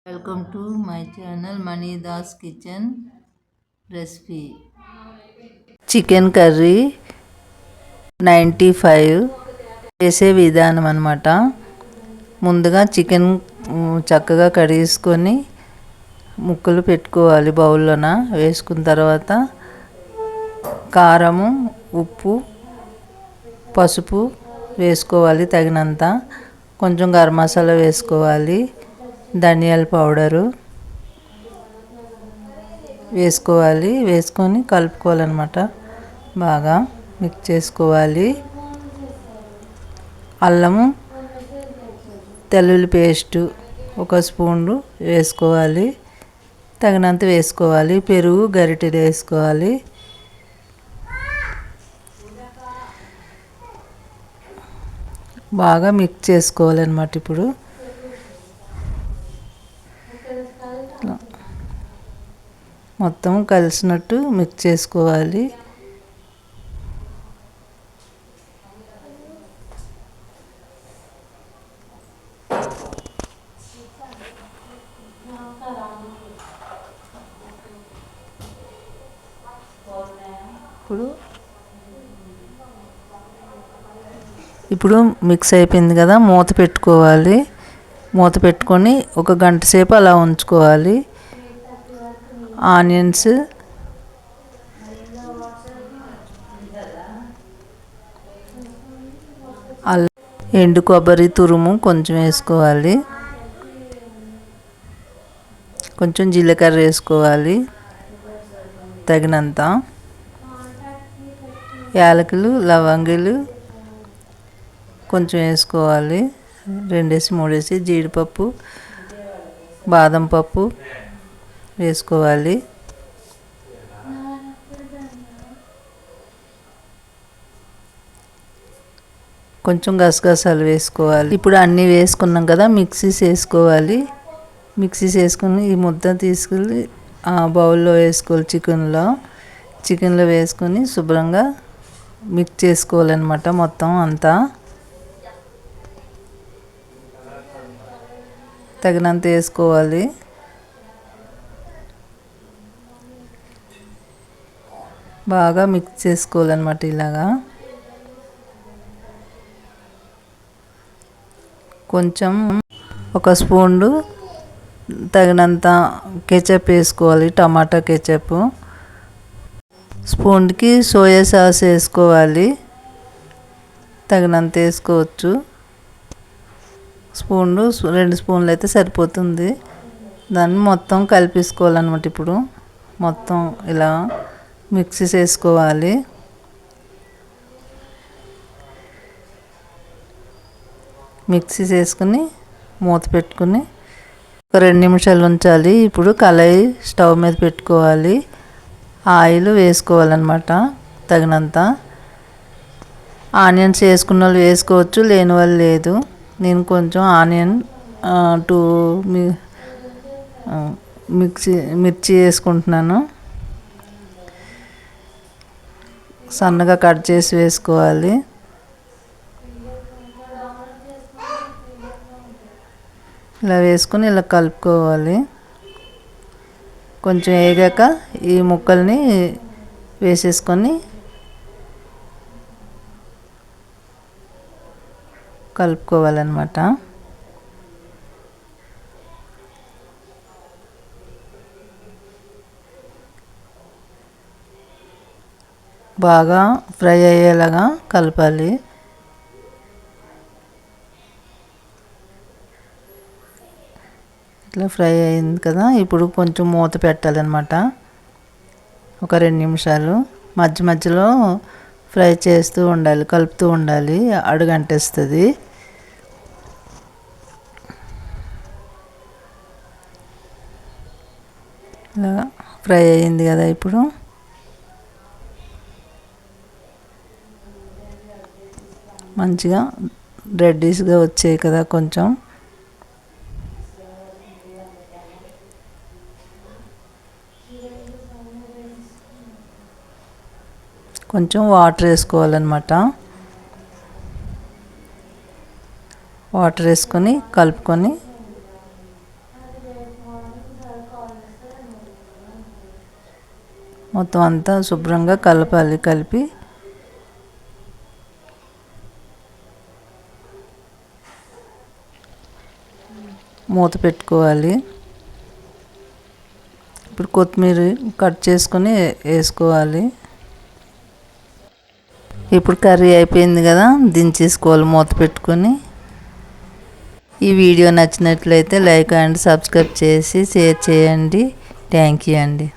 Welcome to my channel money Das kitchen recipe. Chicken curry 95 చేసే విధానం అన్నమాట. ముందుగా చికెన్ చక్కగా కడిగేసుకొని ముక్కలు పెట్టుకోవాలి. బౌల్లోన వేసుకున్న తర్వాత కారము, ఉప్పు, పసుపు వేసుకోవాలి తగినంత. కొంచెం గరం మసాలా వేసుకోవాలి, ధనియాల పౌడరు వేసుకోవాలి. వేసుకొని కలుపుకోవాలన్నమాట. బాగా మిక్స్ చేసుకోవాలి. అల్లము తెల్లుల్లి పేస్టు 1 స్పూన్ వేసుకోవాలి, తగినంత వేసుకోవాలి. పెరుగు గరిటెలు వేసుకోవాలి. బాగా మిక్స్ చేసుకోవాలన్నమాట. ఇప్పుడు మొత్తం కలిసినట్టు మిక్స్ చేసుకోవాలి. ఇప్పుడు మిక్స్ అయిపోయింది కదా, మూత పెట్టుకోవాలి. మూత పెట్టుకొని 1 గంట సేపు అలా ఉంచుకోవాలి. ఆనియన్స్, ఎండు కొబ్బరి తురుము కొంచెం వేసుకోవాలి. కొంచెం జీలకర్ర వేసుకోవాలి తగినంత. యాలకులు, లవంగిలు కొంచెం వేసుకోవాలి, 2-3 జీడిపప్పు, బాదం పప్పు వేసుకోవాలి. కొంచెం గసగసాలు వేసుకోవాలి. ఇప్పుడు అన్నీ వేసుకున్నాం కదా, మిక్సీస్ వేసుకోవాలి. మిక్సీస్ వేసుకుని ఈ ముద్ద తీసుకెళ్ళి ఆ బౌల్లో వేసుకోవాలి. చికెన్లో వేసుకొని శుభ్రంగా మిక్స్ చేసుకోవాలన్నమాట. మొత్తం అంతా తగినంత వేసుకోవాలి. బాగా మిక్స్ చేసుకోవాలన్నమాట. ఇలాగా కొంచెం 1 స్పూన్ తగినంత కెచప్ వేసుకోవాలి, టమాటా కెచప్. స్పూన్కి సోయా సాస్ వేసుకోవాలి, తగినంత వేసుకోవచ్చు. 2 స్పూన్లు అయితే సరిపోతుంది. దాన్ని మొత్తం కలిపేసుకోవాలన్నమాట. ఇప్పుడు మొత్తం ఇలా మిక్సీ చేసుకోవాలి. మిక్సీ చేసుకుని మూత పెట్టుకుని 2 నిమిషాలు ఉంచాలి. ఇప్పుడు కళాయి స్టవ్ మీద పెట్టుకోవాలి. ఆయిల్ వేసుకోవాలన్నమాట తగినంత. ఆనియన్స్ వేసుకున్న వాళ్ళు వేసుకోవచ్చు, లేని వాళ్ళు లేదు. నేను కొంచెం ఆనియన్ మిర్చి వేసుకుంటున్నాను. సన్నగా కట్ చేసి వేసుకోవాలి. ఇలా వేసుకొని ఇలా కలుపుకోవాలి. కొంచెం వేగాక ఈ ముక్కల్ని వేసేసుకొని కలుపుకోవాలన్నమాట. బాగా ఫ్రై అయ్యేలాగా కలపాలి. ఇట్లా ఫ్రై అయింది కదా, ఇప్పుడు కొంచెం మూత పెట్టాలన్నమాట. 2 నిమిషాలు మధ్య మధ్యలో ఫ్రై చేస్తూ ఉండాలి, కలుపుతూ ఉండాలి, అడుగంటేస్తుంది. ఇలా ఫ్రై అయింది కదా, ఇప్పుడు మంచిగా రెడ్డిష్గా వచ్చాయి కదా. కొంచెం వాటర్ వేసుకోవాలన్నమాట. వాటర్ వేసుకొని కలుపుకొని మొత్తం అంతా శుభ్రంగా కలపాలి. కలిపి మూత పెట్టుకోవాలి. ఇప్పుడు కొత్తిమీర కట్ చేసుకొని వేసుకోవాలి. ఇప్పుడు కర్రీ అయిపోయింది కదా, దించేసుకోవాలి మూత పెట్టుకొని. ఈ వీడియో నచ్చినట్లయితే లైక్ అండ్ సబ్స్క్రైబ్ చేసి షేర్ చేయండి. థ్యాంక్ యూ అండి.